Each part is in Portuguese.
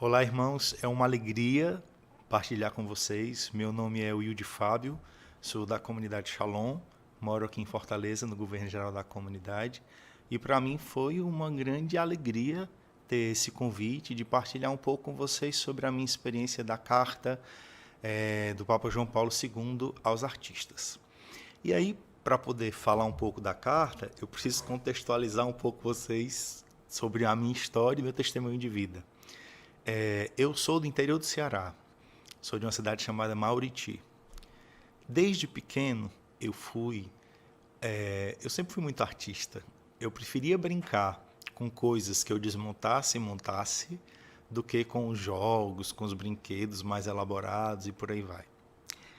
Olá, irmãos. É uma alegria partilhar com vocês. Meu nome é Wilde Fábio, sou da comunidade Shalom, moro aqui em Fortaleza, no governo geral da comunidade. E para mim foi uma grande alegria ter esse convite de partilhar um pouco com vocês sobre a minha experiência da carta do Papa João Paulo II aos artistas. E aí, para poder falar um pouco da carta, eu preciso contextualizar um pouco vocês sobre a minha história e meu testemunho de vida. Eu sou do interior do Ceará, sou de uma cidade chamada Mauriti. Desde pequeno eu sempre fui muito artista. Eu preferia brincar com coisas que eu desmontasse e montasse do que com os jogos, com os brinquedos mais elaborados e por aí vai.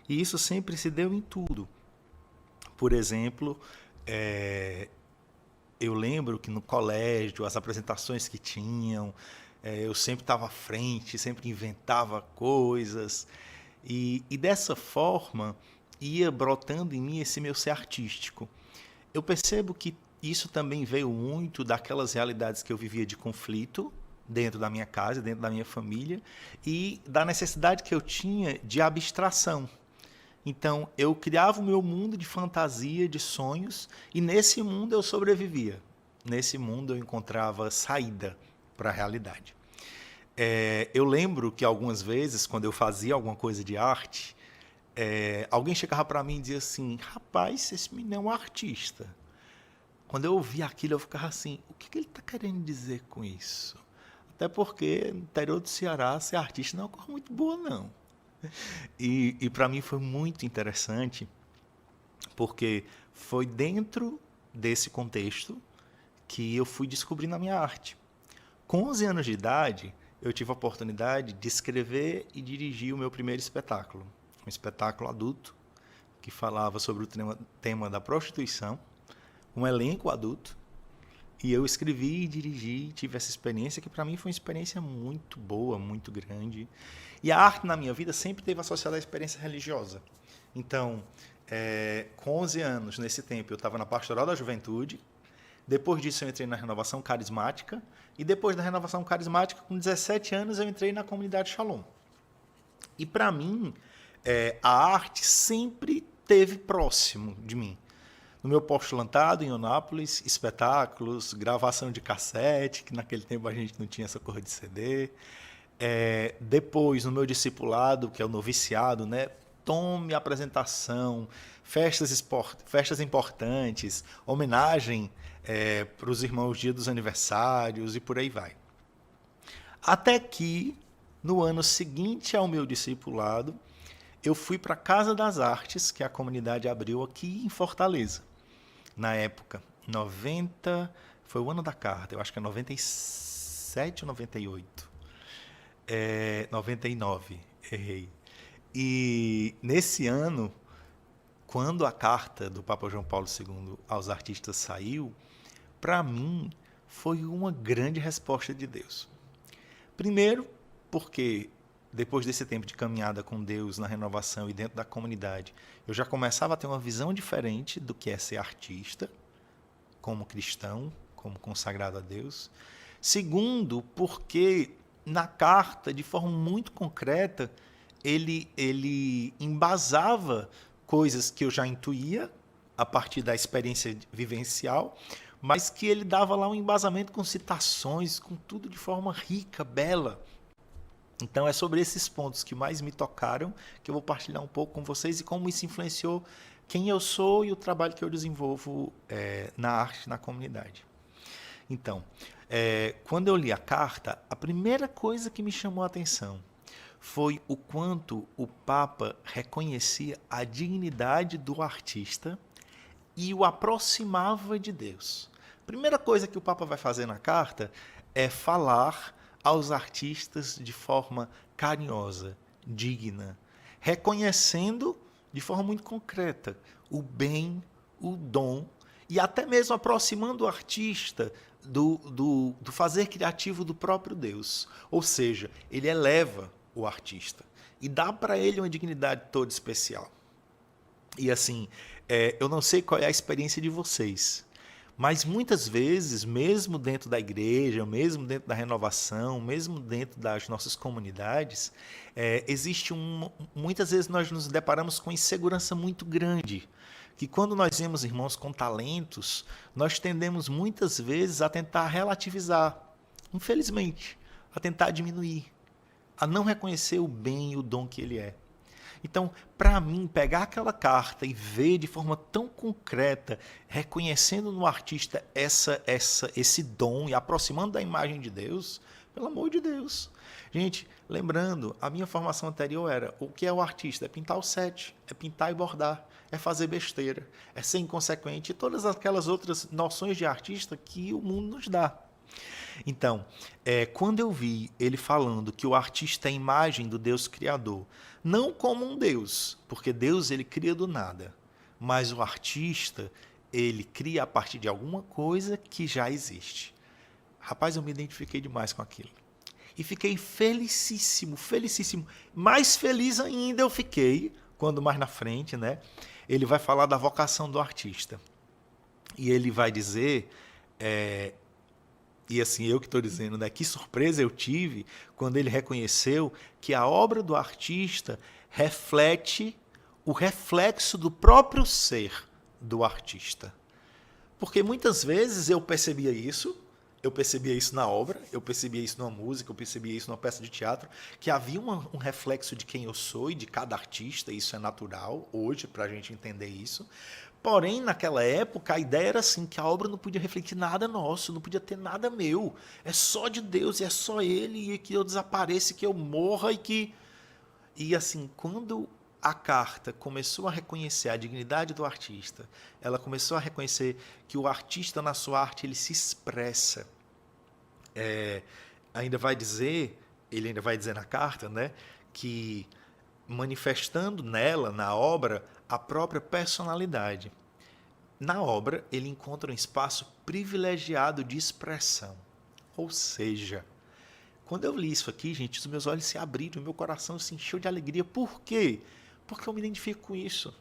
E isso sempre se deu em tudo. Por exemplo, eu lembro que no colégio, as apresentações que tinham, eu sempre estava à frente, sempre inventava coisas. E dessa forma ia brotando em mim esse meu ser artístico. Eu percebo que isso também veio muito daquelas realidades que eu vivia de conflito dentro da minha casa, dentro da minha família, e da necessidade que eu tinha de abstração. Então, eu criava o meu mundo de fantasia, de sonhos, e nesse mundo eu sobrevivia. Nesse mundo eu encontrava saída para a realidade. Eu lembro que algumas vezes, quando eu fazia alguma coisa de arte, alguém chegava para mim e dizia assim: rapaz, esse menino é um artista. Quando eu ouvia aquilo, eu ficava assim: o que ele está querendo dizer com isso? Até porque no interior do Ceará, ser artista não é uma coisa muito boa, não. E para mim foi muito interessante, porque foi dentro desse contexto que eu fui descobrindo a minha arte. Com 11 anos de idade, eu tive a oportunidade de escrever e dirigir o meu primeiro espetáculo. Um espetáculo adulto, que falava sobre o tema da prostituição, um elenco adulto, e eu escrevi e dirigi, tive essa experiência que para mim foi uma experiência muito boa, muito grande. E a arte na minha vida sempre esteve associada à experiência religiosa. Então, com 11 anos, nesse tempo, eu estava na Pastoral da Juventude. Depois disso, eu entrei na Renovação Carismática. E depois da Renovação Carismática, com 17 anos, eu entrei na comunidade Shalom. E para mim, a arte sempre esteve próximo de mim. No meu postulantado em Onápolis, espetáculos, gravação de cassete, que naquele tempo a gente não tinha essa cor de CD. Depois, no meu discipulado, que é o noviciado, né? Tome apresentação, festas importantes, homenagem para os irmãos dia dos aniversários e por aí vai. Até que, no ano seguinte ao meu discipulado, eu fui para a Casa das Artes, que a comunidade abriu aqui em Fortaleza. Na época, 90, foi o ano da carta, eu acho que é 97 ou 98. 99, errei. E nesse ano, quando a carta do Papa João Paulo II aos artistas saiu, para mim foi uma grande resposta de Deus. Primeiro, porque depois desse tempo de caminhada com Deus na renovação e dentro da comunidade, eu já começava a ter uma visão diferente do que é ser artista, como cristão, como consagrado a Deus. Segundo, porque na carta, de forma muito concreta, ele embasava coisas que eu já intuía a partir da experiência vivencial, mas que ele dava lá um embasamento com citações, com tudo de forma rica, bela. Então é sobre esses pontos que mais me tocaram que eu vou partilhar um pouco com vocês e como isso influenciou quem eu sou e o trabalho que eu desenvolvo na arte, na comunidade. Então, quando eu li a carta, a primeira coisa que me chamou a atenção foi o quanto o Papa reconhecia a dignidade do artista e o aproximava de Deus. A primeira coisa que o Papa vai fazer na carta é falar aos artistas de forma carinhosa, digna, reconhecendo de forma muito concreta o bem, o dom e até mesmo aproximando o artista do fazer criativo do próprio Deus. Ou seja, ele eleva o artista e dá para ele uma dignidade toda especial. E assim, eu não sei qual é a experiência de vocês, Mas muitas vezes, mesmo dentro da igreja, mesmo dentro da renovação, mesmo dentro das nossas comunidades, existe muitas vezes nós nos deparamos com insegurança muito grande. Que quando nós vemos irmãos com talentos, nós tendemos muitas vezes a tentar relativizar, infelizmente, a tentar diminuir, a não reconhecer o bem e o dom que ele é. Então, para mim, pegar aquela carta e ver de forma tão concreta, reconhecendo no artista esse dom e aproximando da imagem de Deus, pelo amor de Deus. Gente, lembrando, a minha formação anterior era, o que é o artista? É pintar o set, é pintar e bordar, é fazer besteira, é ser inconsequente e todas aquelas outras noções de artista que o mundo nos dá. Então, quando eu vi ele falando que o artista é a imagem do Deus Criador, não como um Deus, porque Deus ele cria do nada, mas o artista ele cria a partir de alguma coisa que já existe. Rapaz, eu me identifiquei demais com aquilo. E fiquei felicíssimo, felicíssimo. Mais feliz ainda eu fiquei, quando mais na frente, né, ele vai falar da vocação do artista. E ele vai dizer... E assim, eu que estou dizendo, né? Que surpresa eu tive quando ele reconheceu que a obra do artista reflete o reflexo do próprio ser do artista. Porque muitas vezes eu percebia isso na obra, eu percebia isso numa música, eu percebia isso numa peça de teatro, que havia um reflexo de quem eu sou e de cada artista, isso é natural hoje para a gente entender isso. Porém, naquela época, a ideia era assim, que a obra não podia refletir nada nosso, não podia ter nada meu. É só de Deus, e é só Ele, e que eu desapareça, que eu morra, e que... E assim, quando a carta começou a reconhecer a dignidade do artista, ela começou a reconhecer que o artista, na sua arte, ele se expressa. Ele ainda vai dizer na carta, né, que manifestando nela, na obra, a própria personalidade. Na obra, ele encontra um espaço privilegiado de expressão. Ou seja, quando eu li isso aqui, gente, os meus olhos se abriram, o meu coração se encheu de alegria. Por quê? Porque eu me identifico com isso.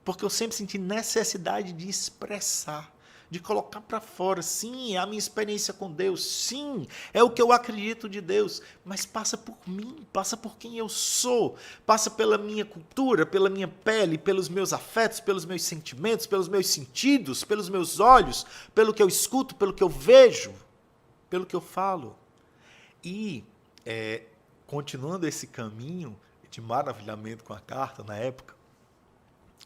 Porque eu sempre senti necessidade de expressar, de colocar para fora. Sim, é a minha experiência com Deus. Sim, é o que eu acredito de Deus. Mas passa por mim, passa por quem eu sou. Passa pela minha cultura, pela minha pele, pelos meus afetos, pelos meus sentimentos, pelos meus sentidos, pelos meus olhos, pelo que eu escuto, pelo que eu vejo, pelo que eu falo. E, continuando esse caminho de maravilhamento com a carta na época,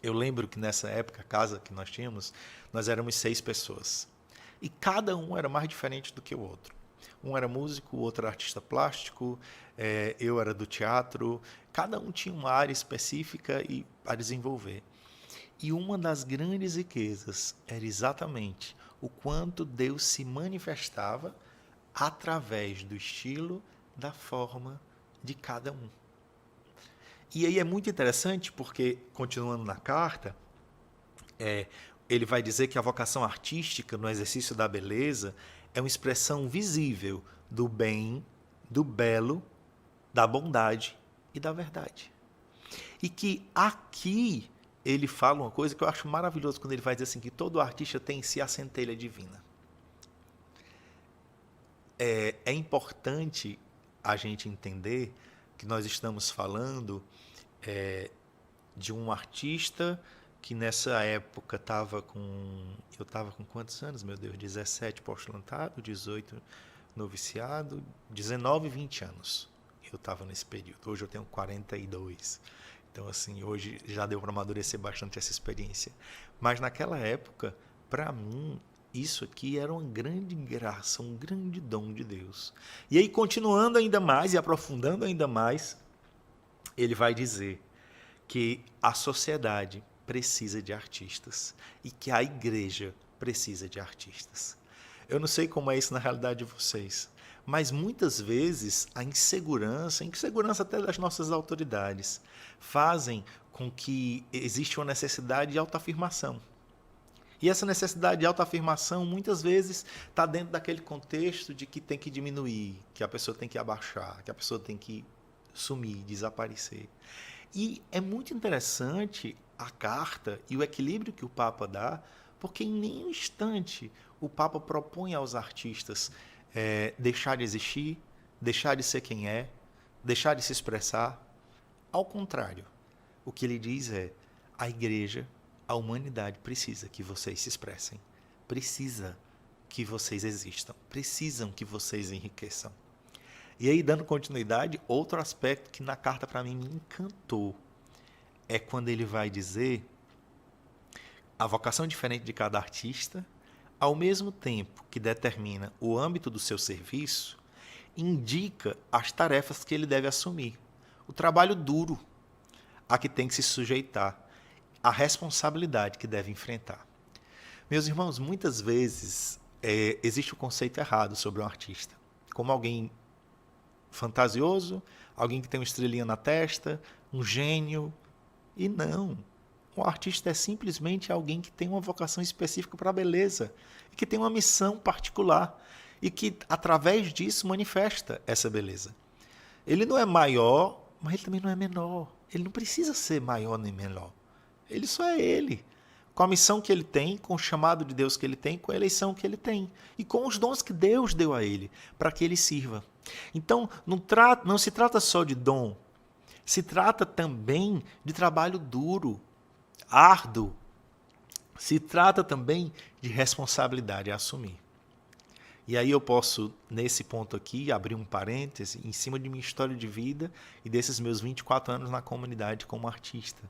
eu lembro que nessa época, a casa que nós tínhamos, nós éramos 6 pessoas. E cada um era mais diferente do que o outro. Um era músico, o outro era artista plástico, eu era do teatro. Cada um tinha uma área específica a desenvolver. E uma das grandes riquezas era exatamente o quanto Deus se manifestava através do estilo, da forma de cada um. E aí é muito interessante porque, continuando na carta, ele vai dizer que a vocação artística no exercício da beleza é uma expressão visível do bem, do belo, da bondade e da verdade. E que aqui ele fala uma coisa que eu acho maravilhoso quando ele vai dizer assim, que todo artista tem em si a centelha divina. É importante a gente entender que nós estamos falando de um artista que nessa época eu estava com quantos anos, meu Deus? 17 postulantado, 18 noviciado, 19, 20 anos. Eu estava nesse período. Hoje eu tenho 42. Então, assim, hoje já deu para amadurecer bastante essa experiência. Mas naquela época, para mim, isso aqui era uma grande graça, um grande dom de Deus. E aí, continuando ainda mais e aprofundando ainda mais, ele vai dizer que a sociedade precisa de artistas e que a igreja precisa de artistas. Eu não sei como é isso na realidade de vocês, mas muitas vezes a insegurança até das nossas autoridades, fazem com que exista uma necessidade de autoafirmação. E essa necessidade de autoafirmação, muitas vezes, está dentro daquele contexto de que tem que diminuir, que a pessoa tem que abaixar, que a pessoa tem que sumir, desaparecer. E é muito interessante a carta e o equilíbrio que o Papa dá, Porque em nenhum instante o Papa propõe aos artistas deixar de existir, deixar de ser quem é, deixar de se expressar. Ao contrário, o que ele diz é: a igreja, a humanidade precisa que vocês se expressem, precisa que vocês existam, precisam que vocês enriqueçam. E aí, dando continuidade, outro aspecto que na carta para mim me encantou é quando ele vai dizer a vocação diferente de cada artista, ao mesmo tempo que determina o âmbito do seu serviço, indica as tarefas que ele deve assumir, o trabalho duro a que tem que se sujeitar, a responsabilidade que deve enfrentar. Meus irmãos, muitas vezes existe o conceito errado sobre um artista, como alguém fantasioso, alguém que tem uma estrelinha na testa, um gênio, e não. Um artista é simplesmente alguém que tem uma vocação específica para a beleza, e que tem uma missão particular, e que, através disso, manifesta essa beleza. Ele não é maior, mas ele também não é menor. Ele não precisa ser maior nem menor. Ele só é ele. Com a missão que ele tem, com o chamado de Deus que ele tem, com a eleição que ele tem. E com os dons que Deus deu a ele, para que ele sirva. Então, não se trata só de dom. Se trata também de trabalho duro, árduo. Se trata também de responsabilidade a assumir. E aí eu posso, nesse ponto aqui, abrir um parêntese em cima de minha história de vida e desses meus 24 anos na comunidade como artista.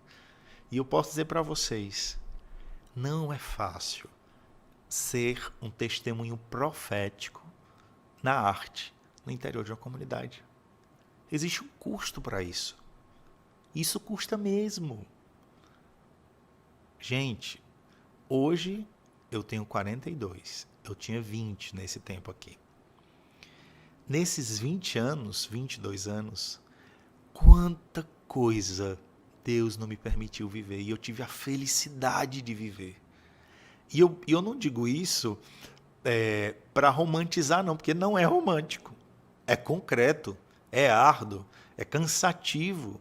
E eu posso dizer para vocês, não é fácil ser um testemunho profético na arte, no interior de uma comunidade. Existe um custo para isso. Isso custa mesmo. Gente, hoje eu tenho 42. Eu tinha 20 nesse tempo aqui. Nesses 20 anos, 22 anos, quanta coisa Deus não me permitiu viver. E eu tive a felicidade de viver. E eu não digo isso para romantizar, não, porque não é romântico. É concreto, é árduo, é cansativo.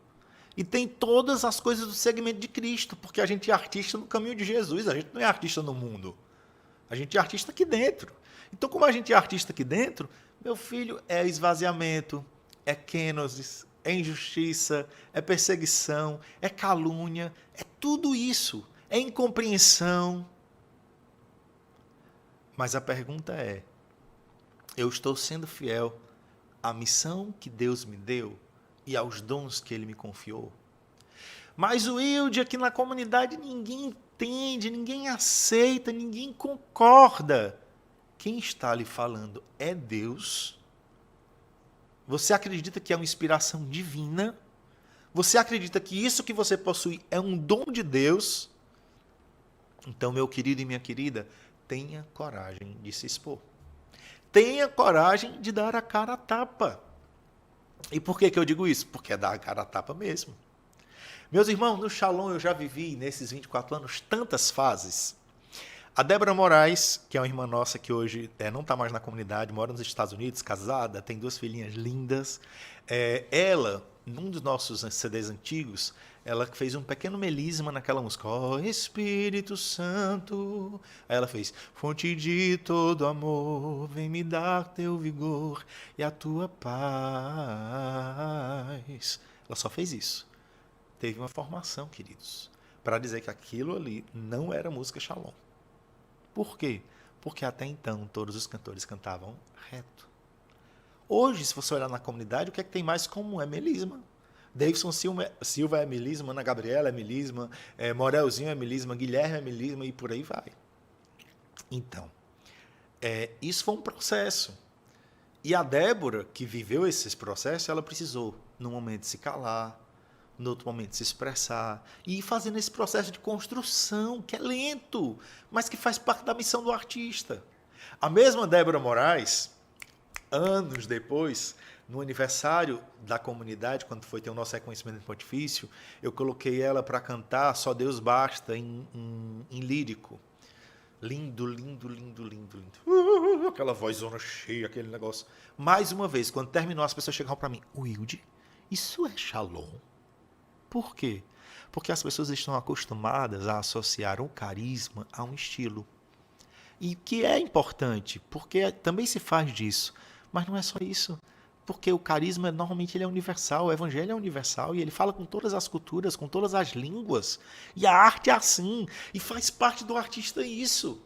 E tem todas as coisas do segmento de Cristo, porque a gente é artista no caminho de Jesus, a gente não é artista no mundo. A gente é artista aqui dentro. Então, como a gente é artista aqui dentro, meu filho, é esvaziamento, é kenosis, é injustiça, é perseguição, é calúnia, é tudo isso, é incompreensão. Mas a pergunta é, eu estou sendo fiel à missão que Deus me deu e aos dons que Ele me confiou? Mas o Wilde, aqui na comunidade, ninguém entende, ninguém aceita, ninguém concorda. Quem está lhe falando é Deus. Você acredita que é uma inspiração divina? Você acredita que isso que você possui é um dom de Deus? Então, meu querido e minha querida, tenha coragem de se expor. Tenha coragem de dar a cara a tapa. E por que eu digo isso? Porque é dar a cara a tapa mesmo. Meus irmãos, no Shalom eu já vivi, nesses 24 anos, tantas fases. A Débora Moraes, que é uma irmã nossa que hoje não está mais na comunidade, mora nos Estados Unidos, casada, tem 2 filhinhas lindas. Ela, num dos nossos CDs antigos, ela fez um pequeno melisma naquela música. Ó Espírito Santo. Aí ela fez: fonte de todo amor, vem me dar teu vigor e a tua paz. Ela só fez isso. Teve uma formação, queridos, para dizer que aquilo ali não era música Shalom. Por quê? Porque até então todos os cantores cantavam reto. Hoje, se você olhar na comunidade, o que é que tem mais comum? É melisma. Davidson Silva é melisma, Ana Gabriela é melisma, Morelzinho é melisma, Guilherme é melisma e por aí vai. Então, isso foi um processo. E a Débora, que viveu esses processos, ela precisou, num momento, se calar, no outro momento se expressar, e ir fazendo esse processo de construção, que é lento, mas que faz parte da missão do artista. A mesma Débora Moraes, anos depois, no aniversário da comunidade, quando foi ter o nosso reconhecimento pontifício, eu coloquei ela para cantar Só Deus Basta em lírico. Lindo, lindo, lindo, lindo, lindo. Aquela vozona cheia, aquele negócio. Mais uma vez, quando terminou, as pessoas chegavam para mim: Wilde, isso é Shalom? Por quê? Porque as pessoas estão acostumadas a associar um carisma a um estilo. E que é importante, porque também se faz disso. Mas não é só isso. Porque o carisma, normalmente, ele é universal. O evangelho é universal e ele fala com todas as culturas, com todas as línguas. E a arte é assim. E faz parte do artista isso.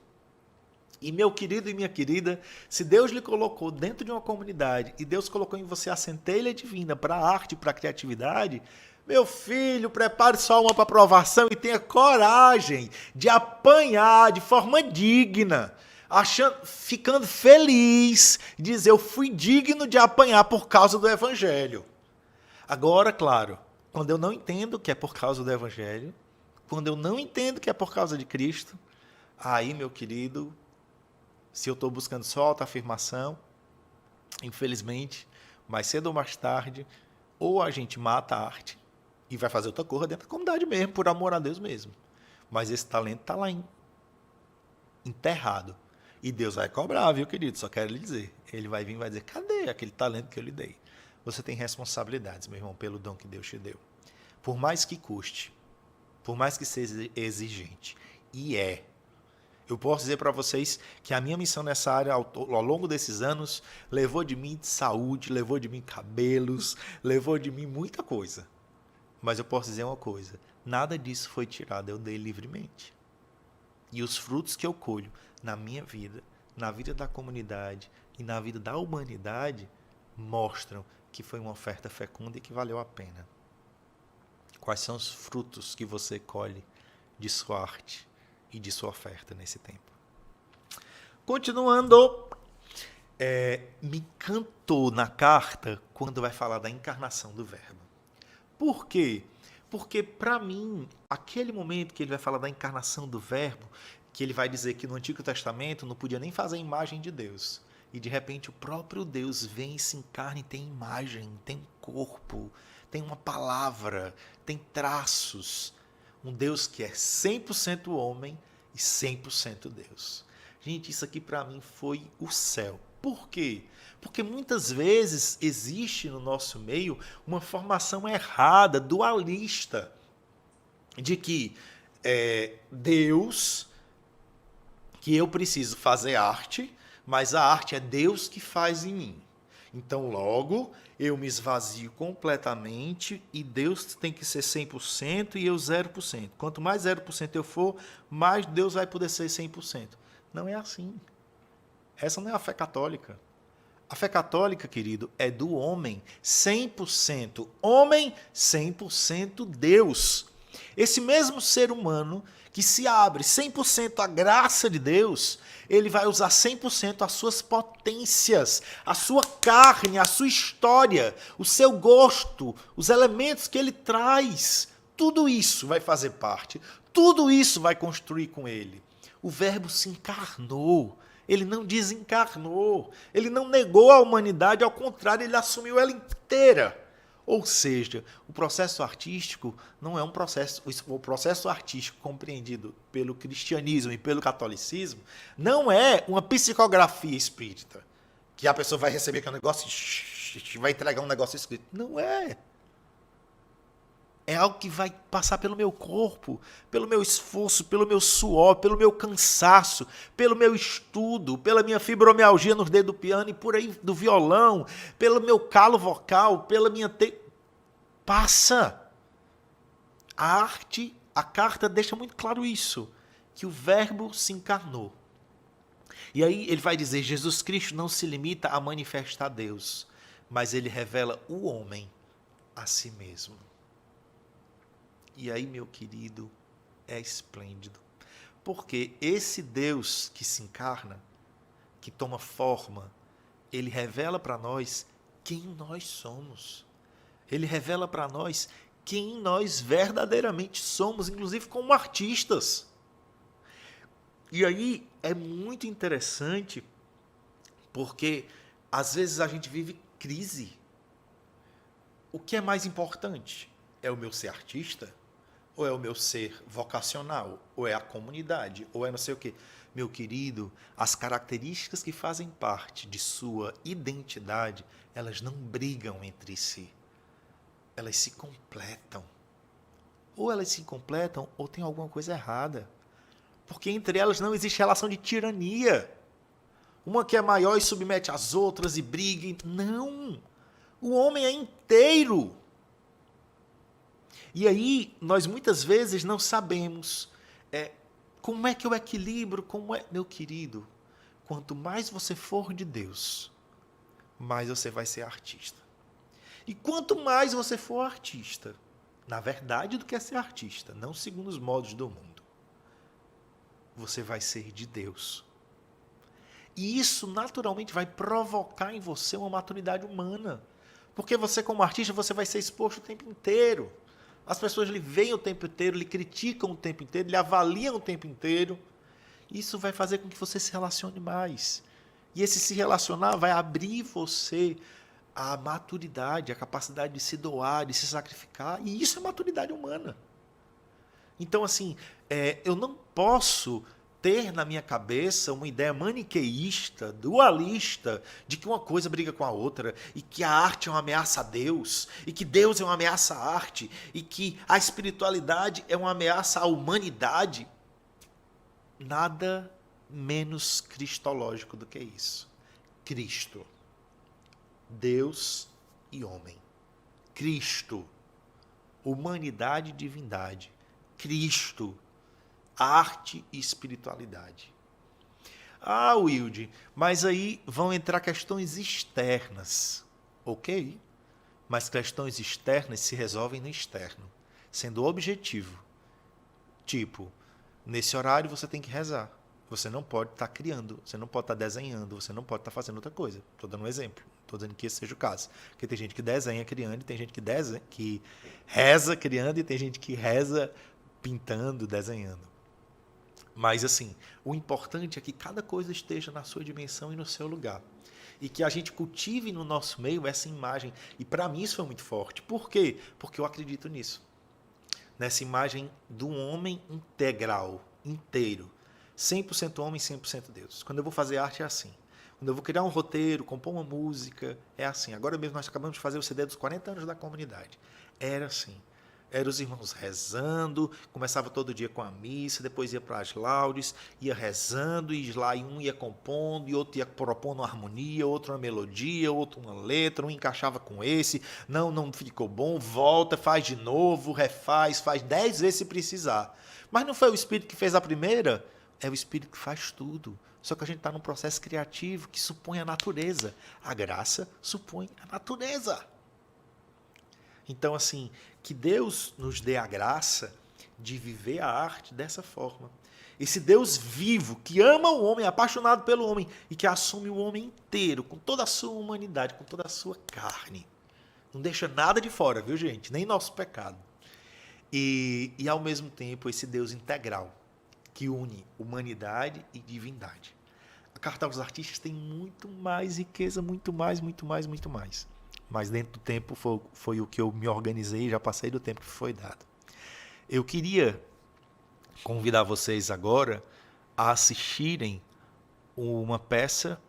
E meu querido e minha querida, se Deus lhe colocou dentro de uma comunidade e Deus colocou em você a centelha divina para a arte, para a criatividade, meu filho, prepare sua alma para aprovação e tenha coragem de apanhar de forma digna, ficando feliz, dizer eu fui digno de apanhar por causa do evangelho. Agora, claro, quando eu não entendo que é por causa do evangelho, quando eu não entendo que é por causa de Cristo, aí, meu querido, se eu estou buscando só autoafirmação, infelizmente, mais cedo ou mais tarde, ou a gente mata a arte e vai fazer outra coisa dentro da comunidade mesmo, por amor a Deus mesmo. Mas esse talento está lá enterrado. E Deus vai cobrar, viu, querido? Só quero lhe dizer. Ele vai vir e vai dizer, cadê aquele talento que eu lhe dei? Você tem responsabilidades, meu irmão, pelo dom que Deus te deu. Por mais que custe, por mais que seja exigente. E é. Eu posso dizer para vocês que a minha missão nessa área, ao longo desses anos, levou de mim saúde, levou de mim cabelos, levou de mim muita coisa. Mas eu posso dizer uma coisa, nada disso foi tirado, eu dei livremente. E os frutos que eu colho na minha vida, na vida da comunidade e na vida da humanidade, mostram que foi uma oferta fecunda e que valeu a pena. Quais são os frutos que você colhe de sua arte e de sua oferta nesse tempo? Continuando, me encantou na carta quando vai falar da encarnação do Verbo. Por quê? Porque, para mim, aquele momento que ele vai falar da encarnação do Verbo, que ele vai dizer que no Antigo Testamento não podia nem fazer a imagem de Deus. E, de repente, o próprio Deus vem e se encarna e tem imagem, tem corpo, tem uma palavra, tem traços. Um Deus que é 100% homem e 100% Deus. Gente, isso aqui para mim foi o céu. Por quê? Porque muitas vezes existe no nosso meio uma formação errada, dualista, de que Deus, que eu preciso fazer arte, mas a arte é Deus que faz em mim. Então, logo, eu me esvazio completamente e Deus tem que ser 100% e eu 0%. Quanto mais 0% eu for, mais Deus vai poder ser 100%. Não é assim. Essa não é a fé católica. A fé católica, querido, é do homem 100% homem, 100% Deus. Esse mesmo ser humano que se abre 100% à graça de Deus, ele vai usar 100% as suas potências, a sua carne, a sua história, o seu gosto, os elementos que ele traz. Tudo isso vai fazer parte, tudo isso vai construir com ele. O Verbo se encarnou, ele não desencarnou, ele não negou a humanidade, ao contrário, ele assumiu ela inteira. Ou seja, o processo artístico não é um processo, o processo artístico compreendido pelo cristianismo e pelo catolicismo não é uma psicografia espírita, que a pessoa vai receber aquele negócio e vai entregar um negócio escrito. Não é. É algo que vai passar pelo meu corpo, pelo meu esforço, pelo meu suor, pelo meu cansaço, pelo meu estudo, pela minha fibromialgia nos dedos do piano e por aí do violão, pelo meu calo vocal, pela minha... Passa. A arte, a carta deixa muito claro isso, que o Verbo se encarnou. E aí ele vai dizer, Jesus Cristo não se limita a manifestar Deus, mas ele revela o homem a si mesmo. E aí, meu querido, é esplêndido. Porque esse Deus que se encarna, que toma forma, ele revela para nós quem nós somos. Ele revela para nós quem nós verdadeiramente somos, inclusive como artistas. E aí é muito interessante, porque às vezes a gente vive crise. O que é mais importante? É o meu ser artista? Ou é o meu ser vocacional? Ou é a comunidade? Ou é não sei o quê? Meu querido, as características que fazem parte de sua identidade, elas não brigam entre si. Elas se completam. ou elas se completam ou tem alguma coisa errada. Porque entre elas não existe relação de tirania. Uma que é maior e submete as outras e briga. Não! O homem é inteiro. E aí, nós muitas vezes não sabemos como é que eu equilibro, Meu querido, quanto mais você for de Deus, mais você vai ser artista. E quanto mais você for artista, na verdade do que é ser artista, não segundo os modos do mundo, você vai ser de Deus. E isso naturalmente vai provocar em você uma maturidade humana. Porque você, como artista, você vai ser exposto o tempo inteiro. As pessoas lhe veem o tempo inteiro, lhe criticam o tempo inteiro, lhe avaliam o tempo inteiro. Isso vai fazer com que você se relacione mais. E esse se relacionar vai abrir você a maturidade, a capacidade de se doar, de se sacrificar. E isso é maturidade humana. Então, assim, eu não posso ter na minha cabeça uma ideia maniqueísta, dualista, de que uma coisa briga com a outra, e que a arte é uma ameaça a Deus, e que Deus é uma ameaça à arte, e que a espiritualidade é uma ameaça à humanidade. Nada menos cristológico do que isso. Cristo, Deus e homem. Cristo, humanidade e divindade. Cristo, arte e espiritualidade. Ah, Wilde, mas aí vão entrar questões externas. Ok, mas questões externas se resolvem no externo, sendo objetivo. Tipo, nesse horário você tem que rezar. Você não pode estar criando, você não pode estar desenhando, você não pode estar fazendo outra coisa. Estou dando um exemplo. Estou dizendo que esse seja o caso. Porque tem gente que desenha criando, e tem gente que reza criando, e tem gente que reza pintando, desenhando. Mas, assim, o importante é que cada coisa esteja na sua dimensão e no seu lugar. E que a gente cultive no nosso meio essa imagem. E, para mim, isso foi muito forte. Por quê? Porque eu acredito nisso. Nessa imagem do homem integral, inteiro. 100% homem, 100% Deus. Quando eu vou fazer arte, é assim. Quando eu vou criar um roteiro, compor uma música, é assim. Agora mesmo nós acabamos de fazer o CD dos 40 anos da comunidade. Era assim. Eram os irmãos rezando, começava todo dia com a missa, depois ia para as laudes, ia rezando, e lá um ia compondo, e outro ia propondo uma harmonia, outro uma melodia, outro uma letra, um encaixava com esse, não ficou bom, volta, faz de novo, refaz, faz 10 vezes se precisar. Mas não foi o Espírito que fez a primeira? É o Espírito que faz tudo. Só que a gente está num processo criativo que supõe a natureza. A graça supõe a natureza. Então, assim, que Deus nos dê a graça de viver a arte dessa forma. Esse Deus vivo, que ama o homem, apaixonado pelo homem, e que assume o homem inteiro, com toda a sua humanidade, com toda a sua carne. Não deixa nada de fora, viu, gente? Nem nosso pecado. E ao mesmo tempo, esse Deus integral, que une humanidade e divindade. A Carta aos Artistas tem muito mais riqueza, muito mais. Mas dentro do tempo foi o que eu me organizei, já passei do tempo que foi dado. Eu queria convidar vocês agora a assistirem uma peça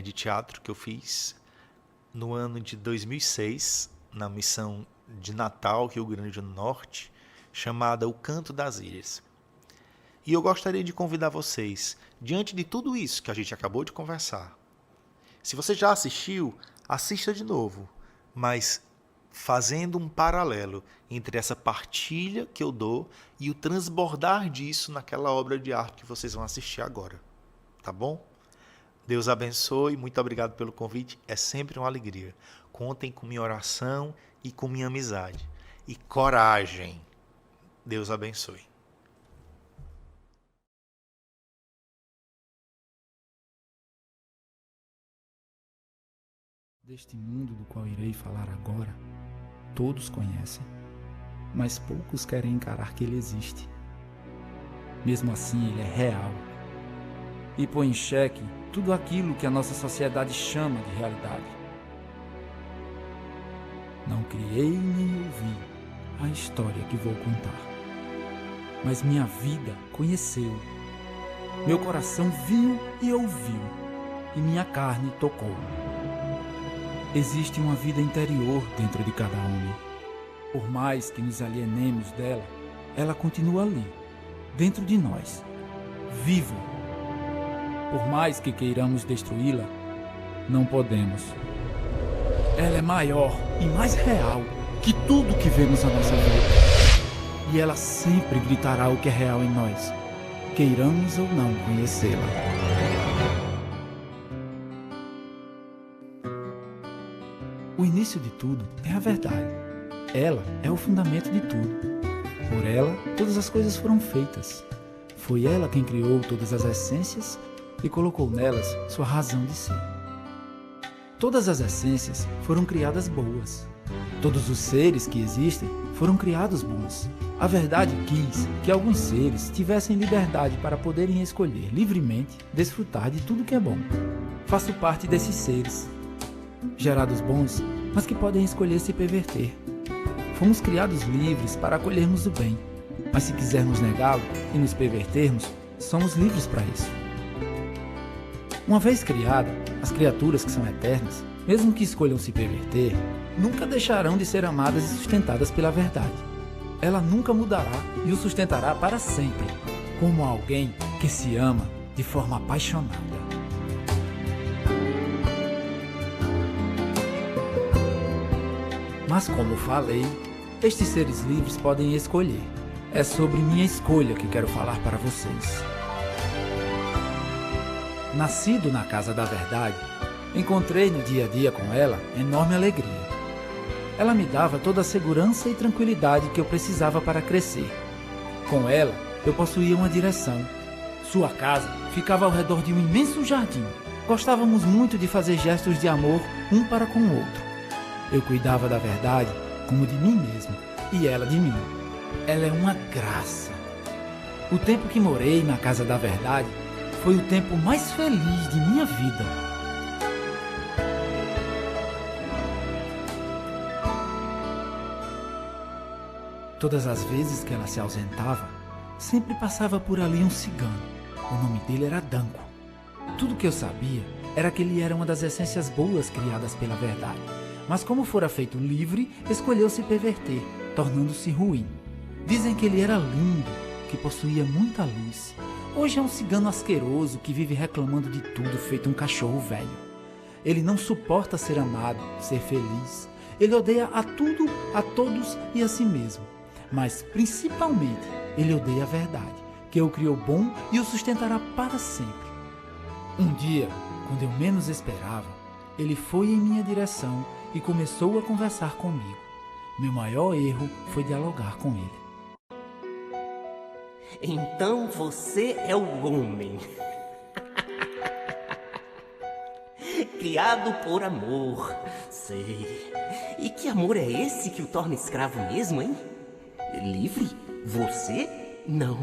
de teatro que eu fiz no ano de 2006, na missão de Natal, Rio Grande do Norte, chamada O Canto das Ilhas. E eu gostaria de convidar vocês, diante de tudo isso que a gente acabou de conversar, se você já assistiu, assista de novo, mas fazendo um paralelo entre essa partilha que eu dou e o transbordar disso naquela obra de arte que vocês vão assistir agora. Tá bom? Deus abençoe, muito obrigado pelo convite, é sempre uma alegria. Contem com minha oração e com minha amizade. E coragem. Deus abençoe. Deste mundo do qual irei falar agora, todos conhecem, mas poucos querem encarar que ele existe. Mesmo assim, ele é real e põe em xeque tudo aquilo que a nossa sociedade chama de realidade. Não criei nem ouvi a história que vou contar, mas minha vida conheceu, meu coração viu e ouviu, e minha carne tocou. Existe uma vida interior dentro de cada homem, Por mais que nos alienemos dela, ela continua ali, dentro de nós, viva. Por mais que queiramos destruí-la, não podemos. Ela é maior e mais real que tudo que vemos à nossa volta. E ela sempre gritará o que é real em nós, queiramos ou não conhecê-la. O início de tudo é a verdade. Ela é o fundamento de tudo. Por ela, todas as coisas foram feitas. Foi ela quem criou todas as essências e colocou nelas sua razão de ser. Todas as essências foram criadas boas. Todos os seres que existem foram criados bons. A verdade quis que alguns seres tivessem liberdade para poderem escolher livremente desfrutar de tudo que é bom. Faço parte desses seres, gerados bons, mas que podem escolher se perverter. Fomos criados livres para acolhermos o bem, mas se quisermos negá-lo e nos pervertermos, somos livres para isso. Uma vez criada, as criaturas que são eternas, mesmo que escolham se perverter, nunca deixarão de ser amadas e sustentadas pela verdade. Ela nunca mudará e o sustentará para sempre, como alguém que se ama de forma apaixonada. Mas como falei, estes seres livres podem escolher. É sobre minha escolha que quero falar para vocês. Nascido na Casa da Verdade, encontrei no dia a dia com ela enorme alegria. Ela me dava toda a segurança e tranquilidade que eu precisava para crescer. Com ela, eu possuía uma direção. Sua casa ficava ao redor de um imenso jardim. Gostávamos muito de fazer gestos de amor um para com o outro. Eu cuidava da verdade como de mim mesmo e ela de mim. Ela é uma graça. O tempo que morei na Casa da Verdade foi o tempo mais feliz de minha vida. Todas as vezes que ela se ausentava, sempre passava por ali um cigano. O nome dele era Danko. Tudo que eu sabia era que ele era uma das essências boas criadas pela verdade. Mas como fora feito livre, escolheu se perverter, tornando-se ruim. Dizem que ele era lindo, que possuía muita luz. Hoje é um cigano asqueroso que vive reclamando de tudo feito um cachorro velho. Ele não suporta ser amado, ser feliz. Ele odeia a tudo, a todos e a si mesmo. Mas principalmente, ele odeia a verdade, que o criou bom e o sustentará para sempre. Um dia, quando eu menos esperava, ele foi em minha direção e começou a conversar comigo. Meu maior erro foi dialogar com ele. Então você é o homem. Criado por amor. Sei. E que amor é esse que o torna escravo mesmo, hein? Livre? Você? Não.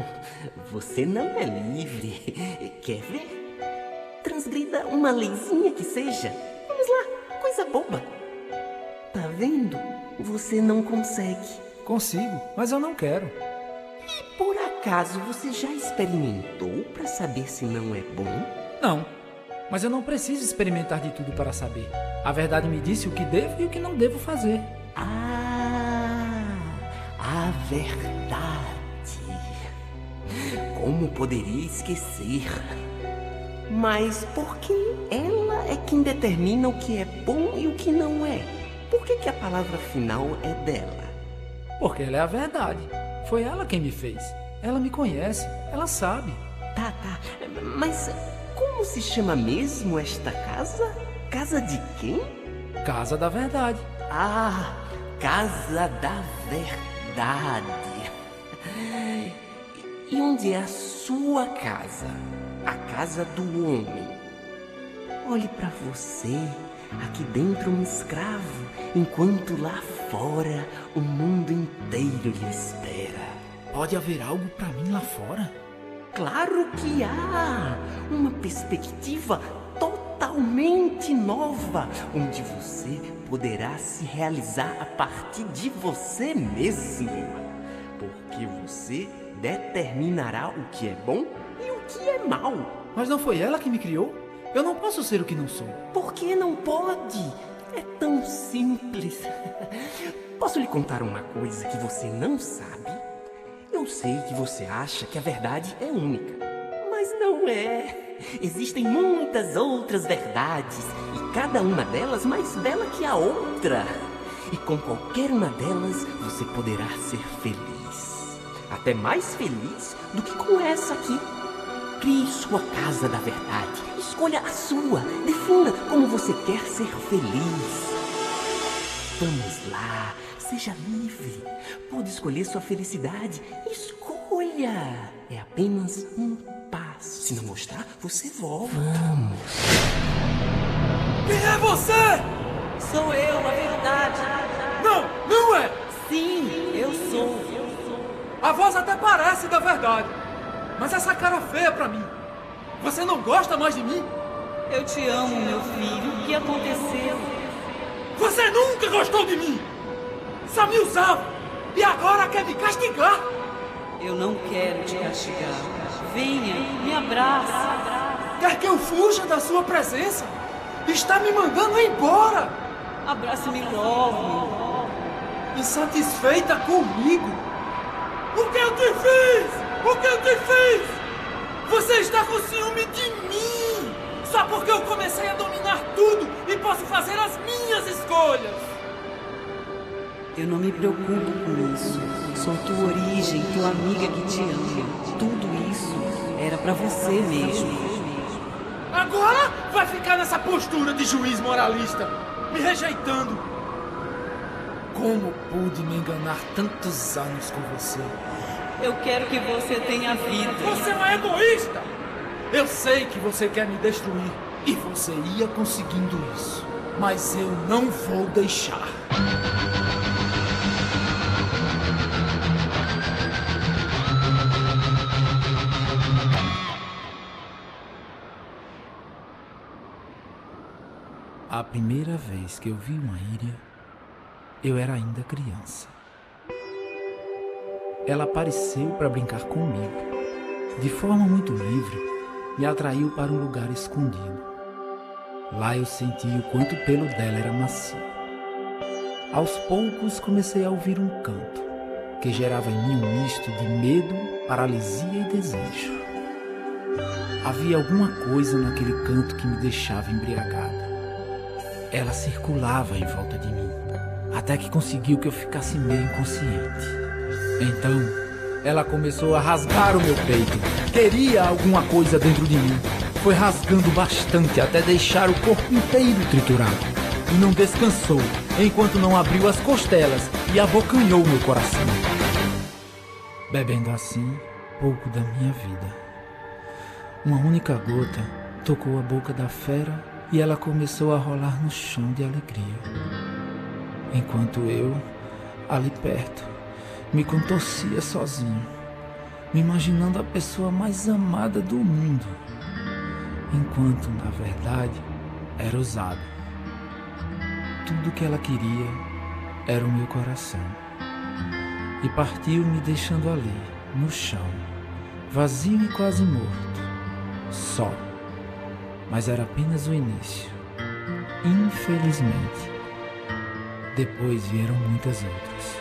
Você não é livre. Quer ver? Transgrida uma leizinha que seja. Vamos lá, coisa boba. Tá vendo? Você não consegue. Consigo, mas eu não quero. E por acaso você já experimentou para saber se não é bom? Não, mas eu não preciso experimentar de tudo para saber. A verdade me disse o que devo e o que não devo fazer. Ah, a verdade. Como poderia esquecer? Mas por que ela é quem determina o que é bom e o que não é? Por que a palavra final é dela? Porque ela é a verdade. Foi ela quem me fez. Ela me conhece, ela sabe. Tá. Mas como se chama mesmo esta casa? Casa de quem? Casa da Verdade. Ah, Casa da Verdade. E onde é a sua casa? A casa do homem. Olhe pra você, aqui dentro um escravo, enquanto lá fora o mundo inteiro lhe espera. Pode haver algo para mim lá fora? Claro que há! Uma perspectiva totalmente nova, onde você poderá se realizar a partir de você mesmo. Porque você determinará o que é bom e o que é mal. Mas não foi ela que me criou? Eu não posso ser o que não sou. Por que não pode? É tão simples. Posso lhe contar uma coisa que você não sabe? Eu sei que você acha que a verdade é única, mas não é. Existem muitas outras verdades, e cada uma delas mais bela que a outra. E com qualquer uma delas, você poderá ser feliz. Até mais feliz do que com essa aqui. Crie sua casa da verdade. Escolha a sua. Defina como você quer ser feliz. Vamos lá. Seja livre. Pode escolher sua felicidade. Escolha. É apenas um passo. Se não mostrar, você volta. Vamos. Quem é você? Sou eu, a verdade. Não, não é. Sim, eu sou. A voz até parece da verdade, mas essa cara feia pra mim. Você não gosta mais de mim? Eu te amo, meu filho. O que aconteceu? Você nunca gostou de mim. Só me usava e agora quer me castigar. Eu não quero te castigar. Venha, me abraça. Quer que eu fuja da sua presença? Está me mandando embora. Abraça-me logo. Insatisfeita comigo? O que eu te fiz? O que eu te fiz? Você está com ciúme de mim. Só porque eu comecei a dominar tudo e posso fazer as minhas escolhas. Eu não me preocupo com isso. Sou tua origem, tua amiga que te ama. Tudo isso era pra você mesmo. Agora vai ficar nessa postura de juiz moralista, me rejeitando. Como pude me enganar tantos anos com você? Eu quero que você tenha vida. Você é um egoísta! Eu sei que você quer me destruir. E você ia conseguindo isso. Mas eu não vou deixar. A primeira vez que eu vi uma íria, eu era ainda criança. Ela apareceu para brincar comigo. De forma muito livre, me atraiu para um lugar escondido. Lá eu senti o quanto o pelo dela era macio. Aos poucos comecei a ouvir um canto, que gerava em mim um misto de medo, paralisia e desejo. Havia alguma coisa naquele canto que me deixava embriagada. Ela circulava em volta de mim, até que conseguiu que eu ficasse meio inconsciente. Então, ela começou a rasgar o meu peito. Queria alguma coisa dentro de mim. Foi rasgando bastante até deixar o corpo inteiro triturado. E não descansou enquanto não abriu as costelas e abocanhou meu coração. Bebendo assim, pouco da minha vida. Uma única gota tocou a boca da fera e ela começou a rolar no chão de alegria. Enquanto eu, ali perto, me contorcia sozinho, me imaginando a pessoa mais amada do mundo, enquanto, na verdade, era usado. Tudo que ela queria era o meu coração. E partiu me deixando ali, no chão, vazio e quase morto, só. Mas era apenas o início. Infelizmente. Depois vieram muitas outras.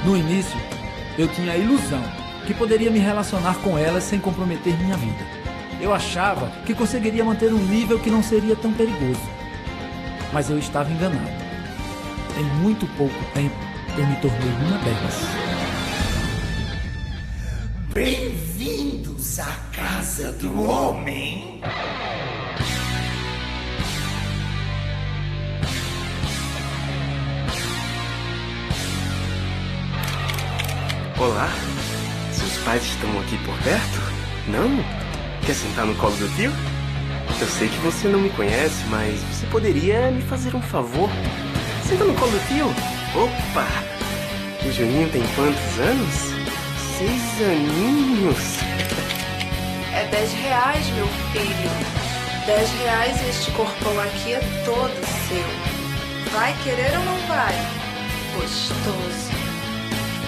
No início, eu tinha a ilusão que poderia me relacionar com elas sem comprometer minha vida. Eu achava que conseguiria manter um nível que não seria tão perigoso. Mas eu estava enganado. Em muito pouco tempo, eu me tornei uma delas. Bem-vindos à casa do homem. Olá, seus pais estão aqui por perto? Não? Quer sentar no colo do tio? Eu sei que você não me conhece, mas você poderia me fazer um favor? Senta no colo do tio. Opa! O Juninho tem quantos anos? 6 aninhos. É R$10, meu filho. R$10 e este corpão aqui é todo seu. Vai querer ou não vai? Gostoso.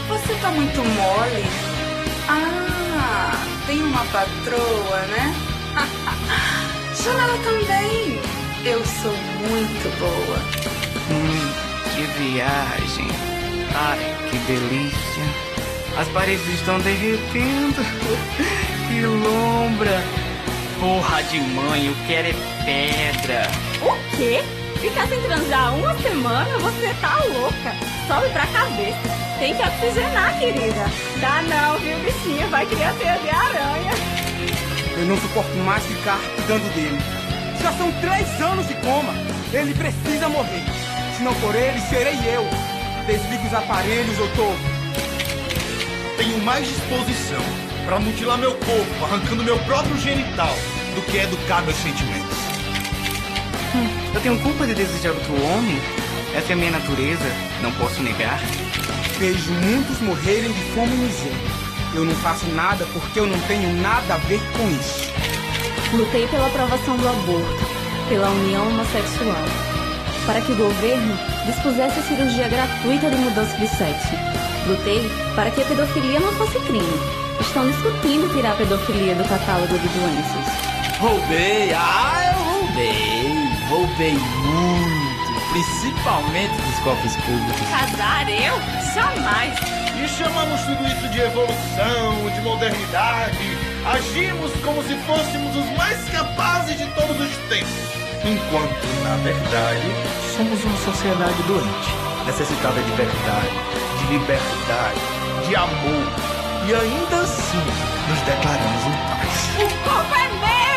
Você tá muito mole. Ah, tem uma patroa, né? Chama ela também. Eu sou muito boa. Que viagem. Ai, que delícia. As paredes estão derretendo. Que lombra. Porra de mãe, eu quero é pedra. O quê? Ficar sem transar uma semana? Você tá louca. Sobe pra cabeça. Tem que oxigenar, querida. Dá não, viu, bichinha? Vai criar teia de aranha. Eu não suporto mais ficar cuidando dele. Já são 3 anos de coma. Ele precisa morrer. Se não for ele, serei eu. Desligue os aparelhos, doutor. Tenho mais disposição para mutilar meu corpo, arrancando meu próprio genital, do que educar meus sentimentos. Eu tenho culpa de desejar outro homem? Essa é a minha natureza, não posso negar. Vejo muitos morrerem de fome e miséria. Eu não faço nada porque eu não tenho nada a ver com isso. Lutei pela aprovação do aborto, pela união homossexual, para que o governo dispusesse a cirurgia gratuita de mudança de sexo. Lutei para que a pedofilia não fosse crime. Estão discutindo tirar a pedofilia do catálogo de doenças. Roubei, eu roubei. Roubei muito, principalmente dos cofres públicos. Casar eu? Jamais. E chamamos tudo isso de evolução, de modernidade. Agimos como se fôssemos os mais capazes de todos os tempos. Enquanto, na verdade, somos uma sociedade doente, necessitada de verdade, de liberdade, de amor. E ainda assim, nos declaramos em paz. O corpo é meu!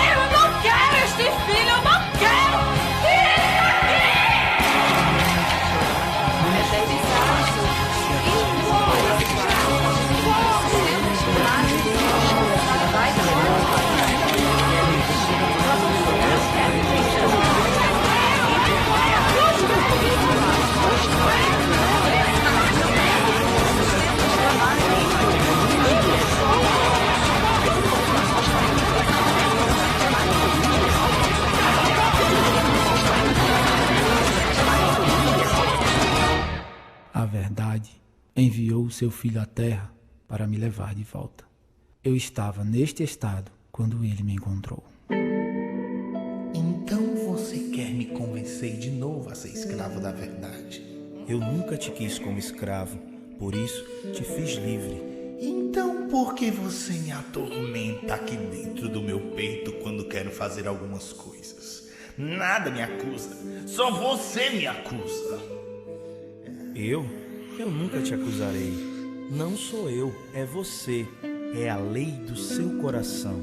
Eu não quero este filho! Eu não quero! Tira A verdade enviou o seu filho à terra para me levar de volta. Eu estava neste estado quando ele me encontrou. Então você quer me convencer de novo a ser escravo da verdade? Eu nunca te quis como escravo, por isso te fiz livre. Então por que você me atormenta aqui dentro do meu peito quando quero fazer algumas coisas? Nada me acusa, só você me acusa. Eu nunca te acusarei. Não sou eu, é você. É a lei do seu coração.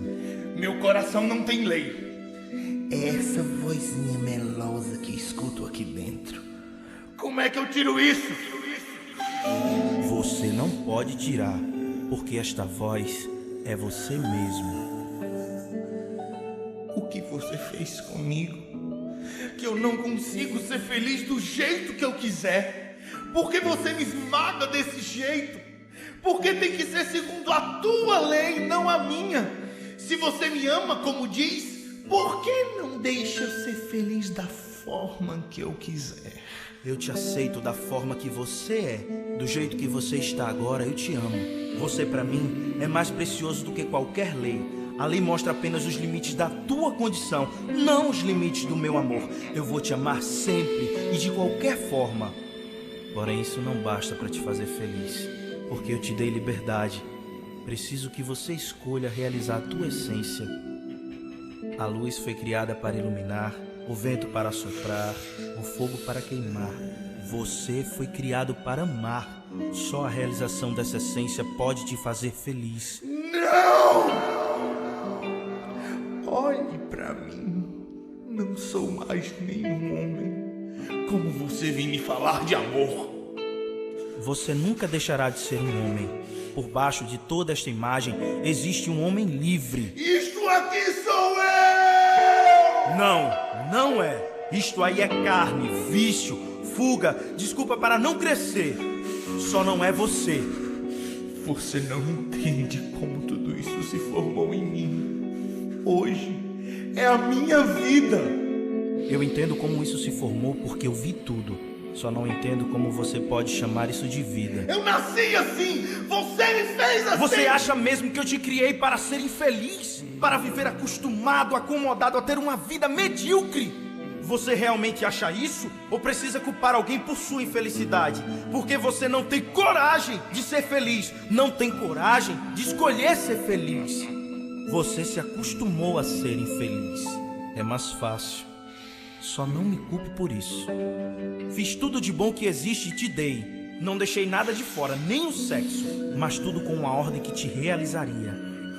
Meu coração não tem lei. É essa vozinha melosa que escuto aqui dentro. Como é que eu tiro isso? Você não pode tirar, porque esta voz é você mesmo. O que você fez comigo? Que eu não consigo ser feliz do jeito que eu quiser. Por que você me esmaga desse jeito? Por que tem que ser segundo a tua lei, não a minha? Se você me ama como diz, por que não deixa eu ser feliz da forma que eu quiser? Eu te aceito da forma que você é. Do jeito que você está agora, eu te amo. Você pra mim é mais precioso do que qualquer lei. A lei mostra apenas os limites da tua condição, não os limites do meu amor. Eu vou te amar sempre e de qualquer forma. Porém, isso não basta para te fazer feliz, porque eu te dei liberdade. Preciso que você escolha realizar a tua essência. A luz foi criada para iluminar, o vento para soprar, o fogo para queimar. Você foi criado para amar. Só a realização dessa essência pode te fazer feliz. Não! Olhe pra mim. Não sou mais nenhum homem. Como você vem me falar de amor? Você nunca deixará de ser um homem. Por baixo de toda esta imagem existe um homem livre. Isto aqui sou eu! Não é. Isto aí é carne, vício, fuga, desculpa para não crescer. Só não é você. Você não entende como tudo isso se formou em mim. Hoje é a minha vida. Eu entendo como isso se formou porque eu vi tudo. Só não entendo como você pode chamar isso de vida. Eu nasci assim! Você me fez assim! Você acha mesmo que eu te criei para ser infeliz? Para viver acostumado, acomodado a ter uma vida medíocre? Você realmente acha isso? Ou precisa culpar alguém por sua infelicidade? Porque você não tem coragem de ser feliz. Não tem coragem de escolher ser feliz. Você se acostumou a ser infeliz. É mais fácil. Só não me culpe por isso. Fiz tudo de bom que existe e te dei. Não deixei nada de fora, nem o sexo, mas tudo com uma ordem que te realizaria.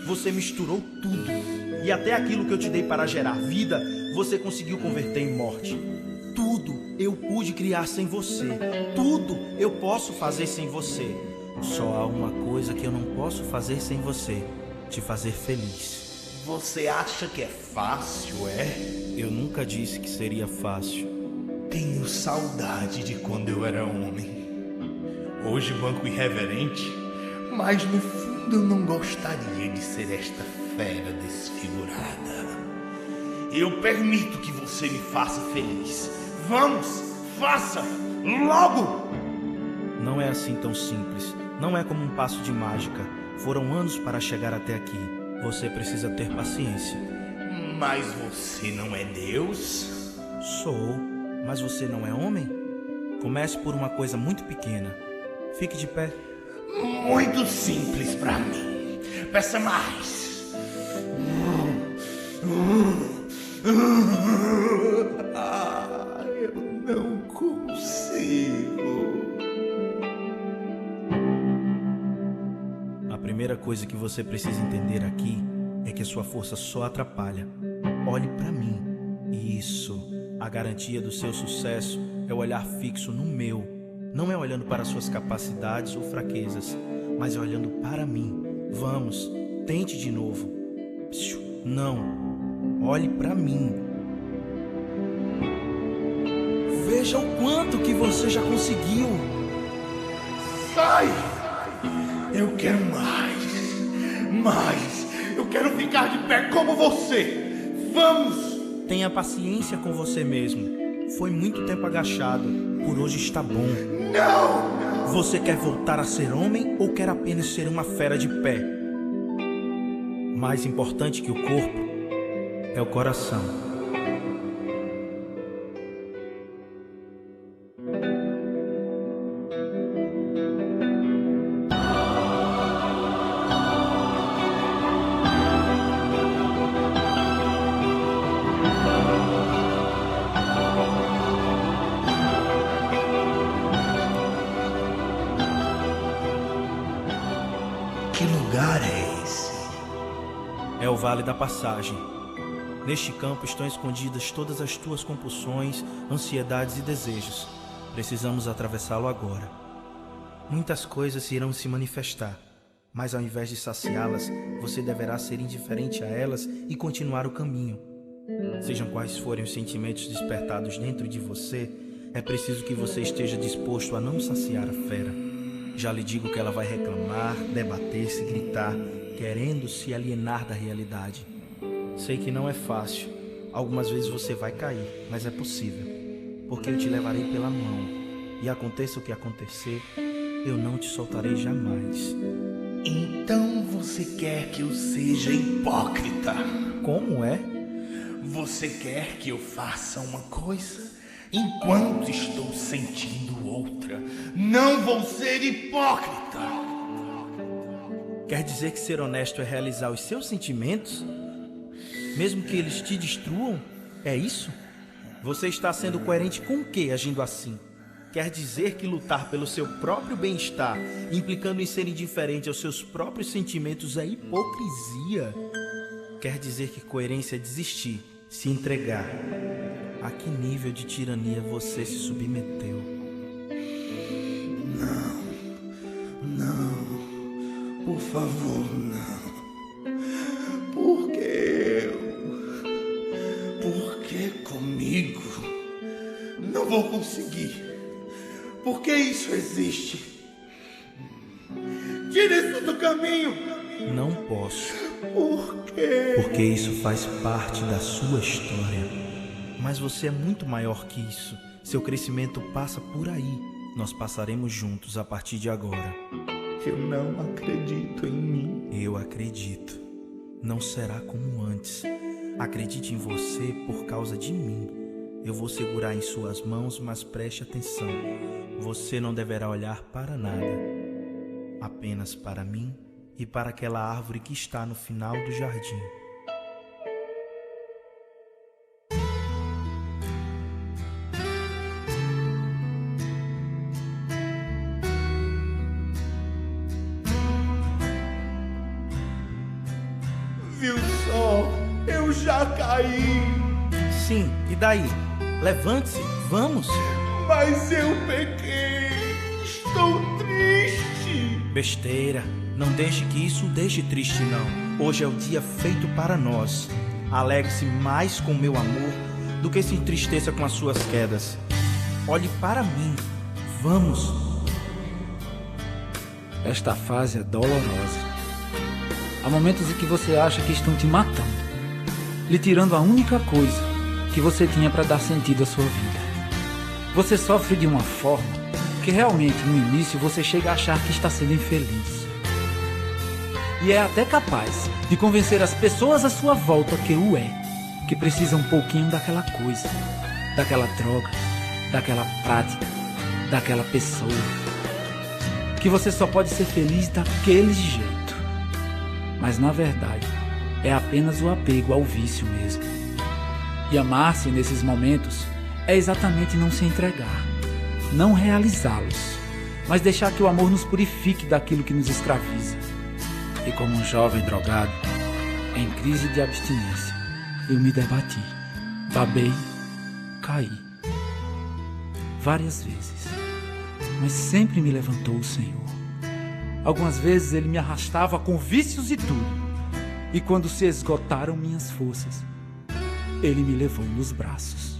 Você misturou tudo. E até aquilo que eu te dei para gerar vida, você conseguiu converter em morte. Tudo eu pude criar sem você. Tudo eu posso fazer sem você. Só há uma coisa que eu não posso fazer sem você: te fazer feliz. Você acha que é fácil, é? Eu nunca disse que seria fácil. Tenho saudade de quando eu era homem. Hoje banco irreverente, mas no fundo eu não gostaria de ser esta fera desfigurada. Eu permito que você me faça feliz. Vamos, faça, logo! Não é assim tão simples. Não é como um passo de mágica. Foram anos para chegar até aqui. Você precisa ter paciência. Mas você não é Deus? Sou, mas você não é homem? Comece por uma coisa muito pequena. Fique de pé. Muito simples para mim. Peça mais. Eu não consigo. A primeira coisa que você precisa entender aqui é que a sua força só atrapalha. Olhe para mim. Isso. A garantia do seu sucesso é o olhar fixo no meu. Não é olhando para suas capacidades ou fraquezas, mas é olhando para mim. Vamos, tente de novo. Não. Olhe para mim. Veja o quanto que você já conseguiu. Sai! Eu quero mais. Mais. Eu quero ficar de pé como você. Vamos! Tenha paciência com você mesmo. Foi muito tempo agachado. Por hoje está bom. Não! Você quer voltar a ser homem ou quer apenas ser uma fera de pé? Mais importante que o corpo é o coração. Que lugar é esse? É o Vale da Passagem. Neste campo estão escondidas todas as tuas compulsões, ansiedades e desejos. Precisamos atravessá-lo agora. Muitas coisas irão se manifestar, mas ao invés de saciá-las, você deverá ser indiferente a elas e continuar o caminho. Sejam quais forem os sentimentos despertados dentro de você, é preciso que você esteja disposto a não saciar a fera. Já lhe digo que ela vai reclamar, debater-se, gritar, querendo se alienar da realidade. Sei que não é fácil. Algumas vezes você vai cair, mas é possível. Porque eu te levarei pela mão. E aconteça o que acontecer, eu não te soltarei jamais. Então você quer que eu seja hipócrita? Como é? Você quer que eu faça uma coisa enquanto estou sentindo outra. Não vou ser hipócrita. Quer dizer que ser honesto é realizar os seus sentimentos, mesmo que eles te destruam? É isso? Você está sendo coerente com o quê agindo assim? Quer dizer que lutar pelo seu próprio bem-estar, implicando em ser indiferente aos seus próprios sentimentos, é hipocrisia? Quer dizer que coerência é desistir, se entregar? A que nível de tirania você se submeteu? Não, por favor, não. Por que eu? Por que comigo? Não vou conseguir. Por que isso existe? Tire isso do caminho. Não posso. Por quê? Porque isso faz parte da sua história. Mas você é muito maior que isso. Seu crescimento passa por aí. Nós passaremos juntos a partir de agora. Eu não acredito em mim. Eu acredito. Não será como antes. Acredite em você por causa de mim. Eu vou segurar em suas mãos, mas preste atenção. Você não deverá olhar para nada. Apenas para mim e para aquela árvore que está no final do jardim. Viu só? Eu já caí. Sim, e daí? Levante-se, vamos. Mas eu pequei. Estou triste. Besteira. Não deixe que isso o deixe triste, não. Hoje é o dia feito para nós. Alegre-se mais com meu amor do que se entristeça com as suas quedas. Olhe para mim. Vamos. Esta fase é dolorosa. Há momentos em que você acha que estão te matando, lhe tirando a única coisa que você tinha para dar sentido à sua vida. Você sofre de uma forma que realmente no início você chega a achar que está sendo infeliz. E é até capaz de convencer as pessoas à sua volta que o é, que precisa um pouquinho daquela coisa, daquela droga, daquela prática, daquela pessoa. Que você só pode ser feliz daquele jeito. Mas na verdade, é apenas o apego ao vício mesmo. E amar-se nesses momentos é exatamente não se entregar, não realizá-los, mas deixar que o amor nos purifique daquilo que nos escraviza. E como um jovem drogado, em crise de abstinência, eu me debati, babei, caí. Várias vezes, mas sempre me levantou o Senhor. Algumas vezes ele me arrastava com vícios e tudo. E quando se esgotaram minhas forças, ele me levou nos braços.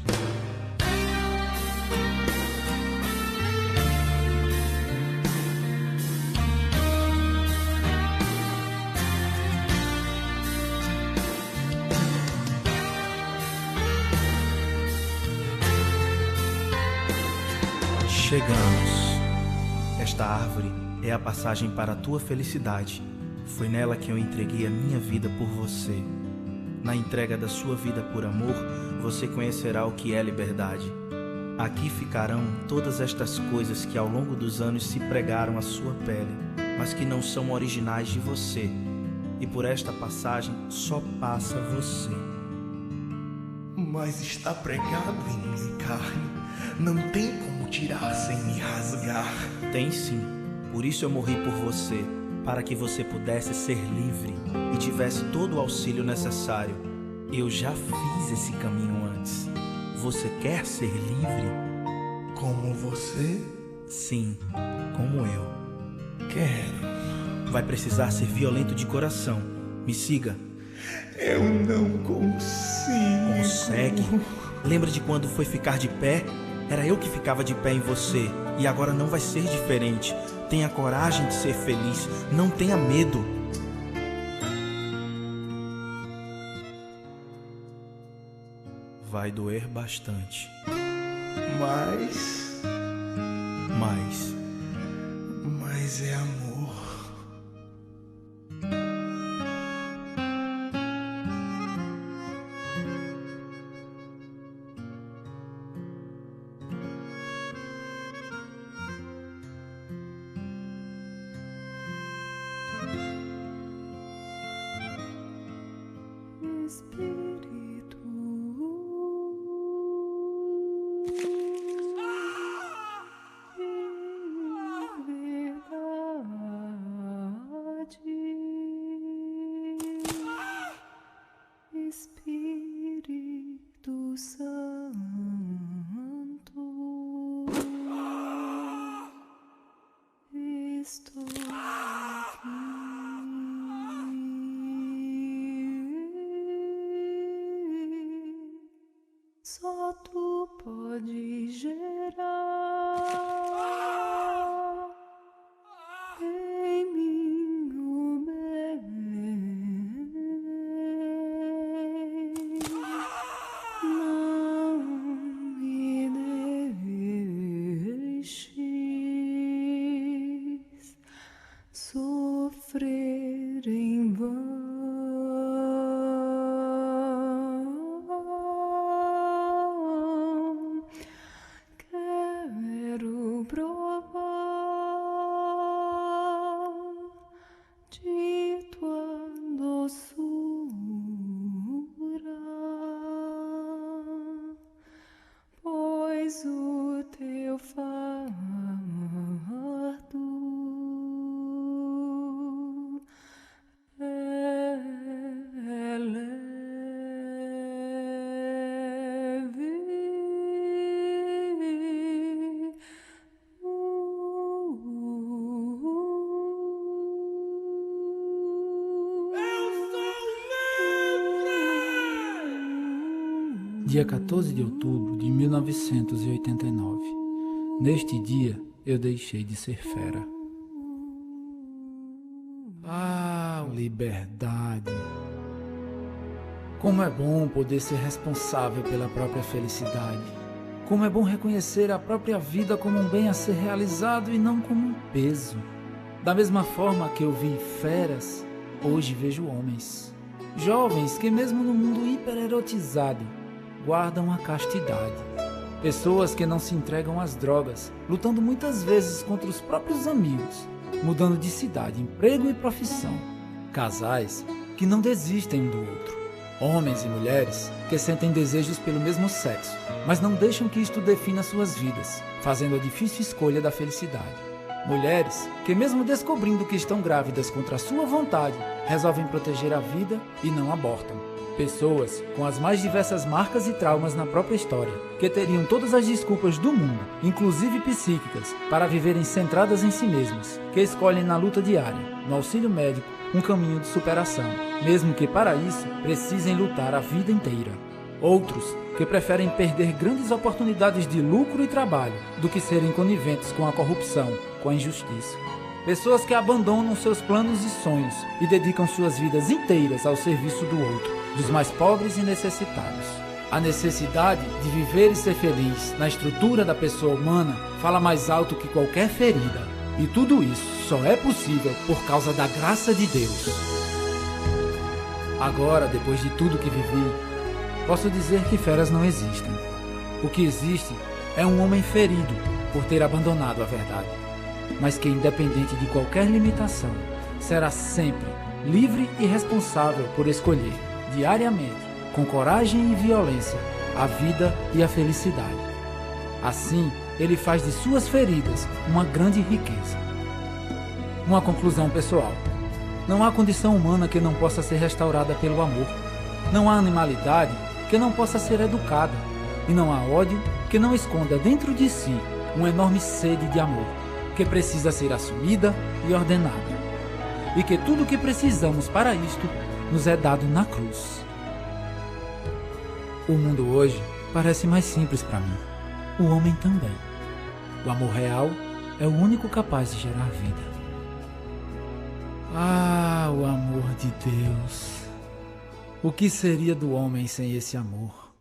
Chegamos. Esta árvore é a passagem para a tua felicidade. Foi nela que eu entreguei a minha vida por você. Na entrega da sua vida por amor, você conhecerá o que é liberdade. Aqui ficarão todas estas coisas que ao longo dos anos se pregaram à sua pele, mas que não são originais de você. E por esta passagem só passa você. Mas está pregado em minha carne. Não tem como tirar sem me rasgar. Tem sim. Por isso eu morri por você, para que você pudesse ser livre e tivesse todo o auxílio necessário. Eu já fiz esse caminho antes. Você quer ser livre? Como você? Sim, como eu. Quero. Vai precisar ser violento de coração. Me siga. Eu não consigo. Consegue? Lembra de quando foi ficar de pé? Era eu que ficava de pé em você. E agora não vai ser diferente. Tenha coragem de ser feliz. Não tenha medo. Vai doer bastante. Mas é amor. Estou aqui. Só tu pode gerar em mim o bem. Não me deixes sofrer em vão. Quero provar de tua doçura, pois o teu fardo é leve. Dia 14 de outubro de 1989. Neste dia, eu deixei de ser fera. Ah, liberdade! Como é bom poder ser responsável pela própria felicidade. Como é bom reconhecer a própria vida como um bem a ser realizado e não como um peso. Da mesma forma que eu vi feras, hoje vejo homens. Jovens que mesmo no mundo hipererotizado, guardam a castidade. Pessoas que não se entregam às drogas, lutando muitas vezes contra os próprios amigos, mudando de cidade, emprego e profissão. Casais que não desistem um do outro. Homens e mulheres que sentem desejos pelo mesmo sexo, mas não deixam que isto defina suas vidas, fazendo a difícil escolha da felicidade. Mulheres que, mesmo descobrindo que estão grávidas contra a sua vontade, resolvem proteger a vida e não abortam. Pessoas com as mais diversas marcas e traumas na própria história, que teriam todas as desculpas do mundo, inclusive psíquicas, para viverem centradas em si mesmas, que escolhem na luta diária, no auxílio médico, um caminho de superação, mesmo que para isso precisem lutar a vida inteira. Outros que preferem perder grandes oportunidades de lucro e trabalho do que serem coniventes com a corrupção, com a injustiça. Pessoas que abandonam seus planos e sonhos e dedicam suas vidas inteiras ao serviço do outro, dos mais pobres e necessitados. A necessidade de viver e ser feliz na estrutura da pessoa humana fala mais alto que qualquer ferida. E tudo isso só é possível por causa da graça de Deus. Agora, depois de tudo que vivi, posso dizer que feras não existem. O que existe é um homem ferido por ter abandonado a verdade, mas que, independente de qualquer limitação, será sempre livre e responsável por escolher, diariamente, com coragem e violência, a vida e a felicidade. Assim, ele faz de suas feridas uma grande riqueza. Uma conclusão pessoal. Não há condição humana que não possa ser restaurada pelo amor. Não há animalidade que não possa ser educada. E não há ódio que não esconda dentro de si uma enorme sede de amor, que precisa ser assumida e ordenada. E que tudo o que precisamos para isto nos é dado na cruz. O mundo hoje parece mais simples para mim. O homem também. O amor real é o único capaz de gerar vida. Ah, o amor de Deus. O que seria do homem sem esse amor?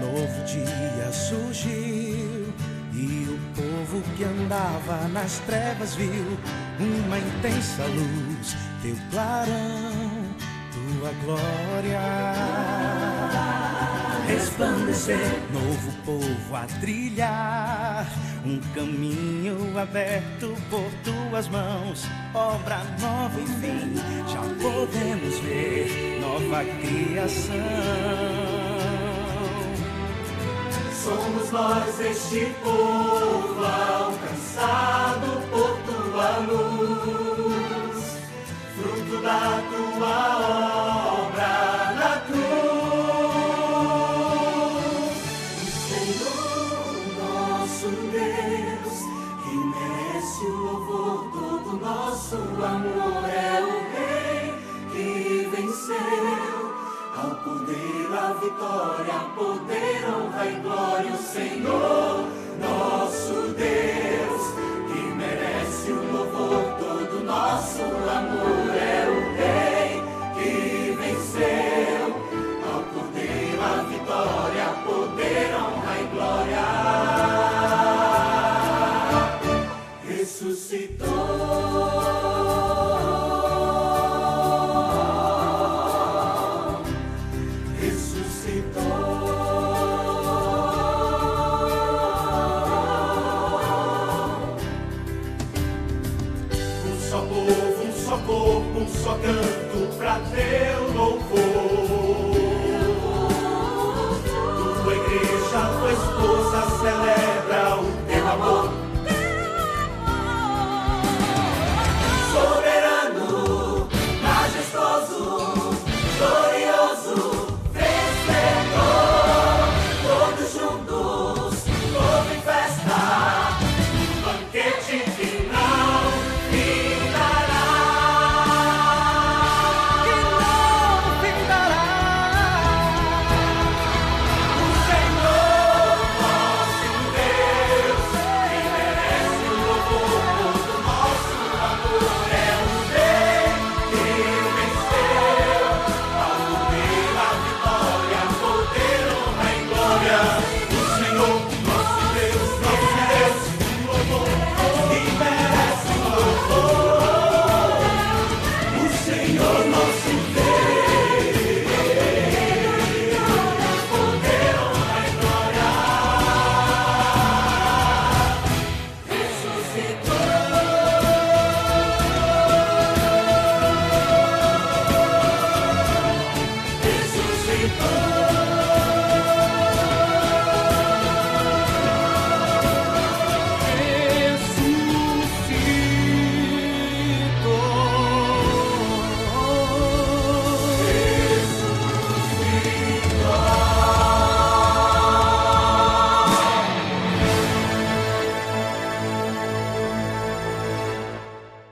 Novo dia surgiu e o povo que andava nas trevas viu uma intensa luz, teu clarão, tua glória resplandecer. Novo povo a trilhar, um caminho aberto por tuas mãos, obra nova, enfim, já podemos ver nova criação. Somos nós este povo alcançado por tua luz, fruto da tua obra na cruz. O Senhor, nosso Deus, que merece o louvor todo nosso amor, é o Rei que venceu. Ao poder, a vitória, poder, honra e glória, o Senhor, nosso Deus, que merece o louvor todo nosso amor, é o Rei que venceu. Ao poder, a vitória,